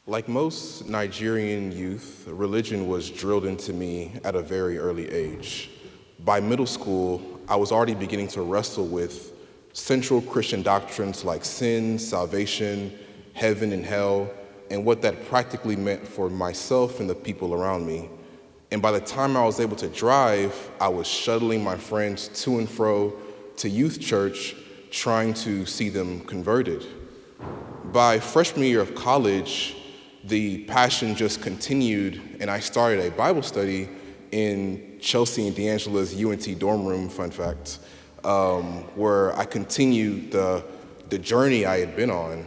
Like most Nigerian youth, religion was drilled into me at a very early age. By middle school, I was already beginning to wrestle with central Christian doctrines like sin, salvation, heaven and hell, and what that practically meant for myself and the people around me. And by the time I was able to drive, I was shuttling my friends to and fro to youth church, trying to see them converted. By freshman year of college, the passion just continued, and I started a Bible study in Chelsea and D'Angela's UNT dorm room, fun fact, where I continued the journey I had been on.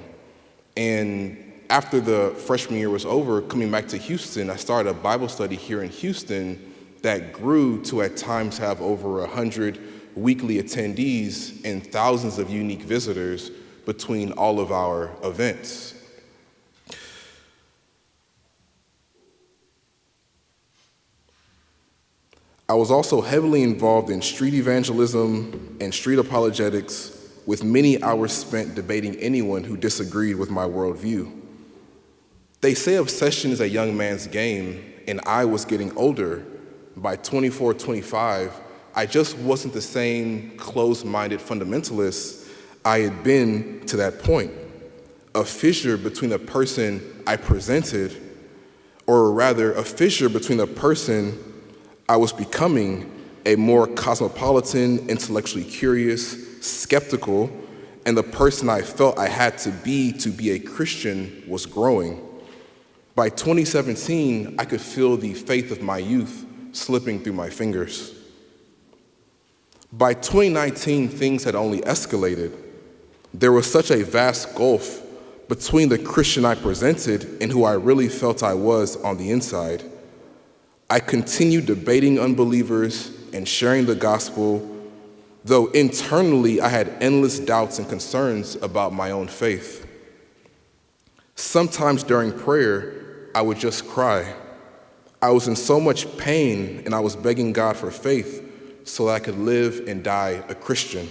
And after the freshman year was over, coming back to Houston, I started a Bible study here in Houston that grew to at times have over 100 weekly attendees and thousands of unique visitors between all of our events. I was also heavily involved in street evangelism and street apologetics, with many hours spent debating anyone who disagreed with my worldview. They say obsession is a young man's game, and I was getting older. By 24, 25, I just wasn't the same closed-minded fundamentalist I had been to that point. A fissure between the person I presented, or rather, a fissure between the person I was becoming, a more cosmopolitan, intellectually curious, skeptical, and the person I felt I had to be a Christian was growing. By 2017, I could feel the faith of my youth slipping through my fingers. By 2019, things had only escalated. There was such a vast gulf between the Christian I presented and who I really felt I was on the inside. I continued debating unbelievers and sharing the gospel, though internally I had endless doubts and concerns about my own faith. Sometimes during prayer, I would just cry. I was in so much pain, and I was begging God for faith so that I could live and die a Christian.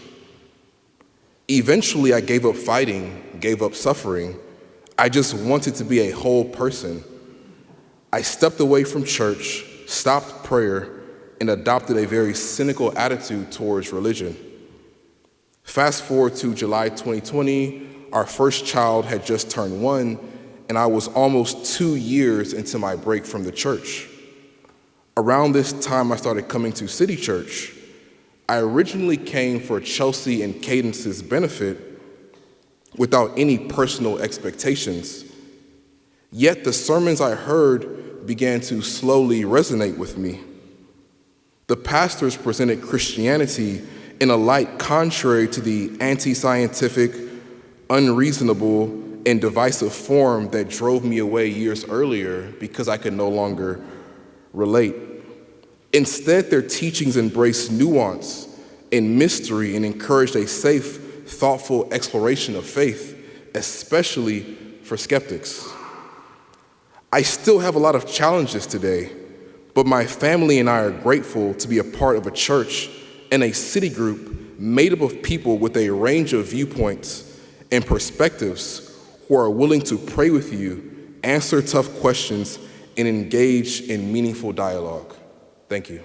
Eventually, I gave up fighting, gave up suffering. I just wanted to be a whole person. I stepped away from church, stopped prayer, and adopted a very cynical attitude towards religion. Fast forward to July 2020, our first child had just turned 1, and I was almost 2 years into my break from the church. Around this time, I started coming to City Church. I originally came for Chelsea and Cadence's benefit without any personal expectations. Yet the sermons I heard began to slowly resonate with me. The pastors presented Christianity in a light contrary to the anti-scientific, unreasonable, and divisive form that drove me away years earlier because I could no longer relate. Instead, their teachings embraced nuance and mystery and encouraged a safe, thoughtful exploration of faith, especially for skeptics. I still have a lot of challenges today, but my family and I are grateful to be a part of a church and a city group made up of people with a range of viewpoints and perspectives who are willing to pray with you, answer tough questions, and engage in meaningful dialogue. Thank you.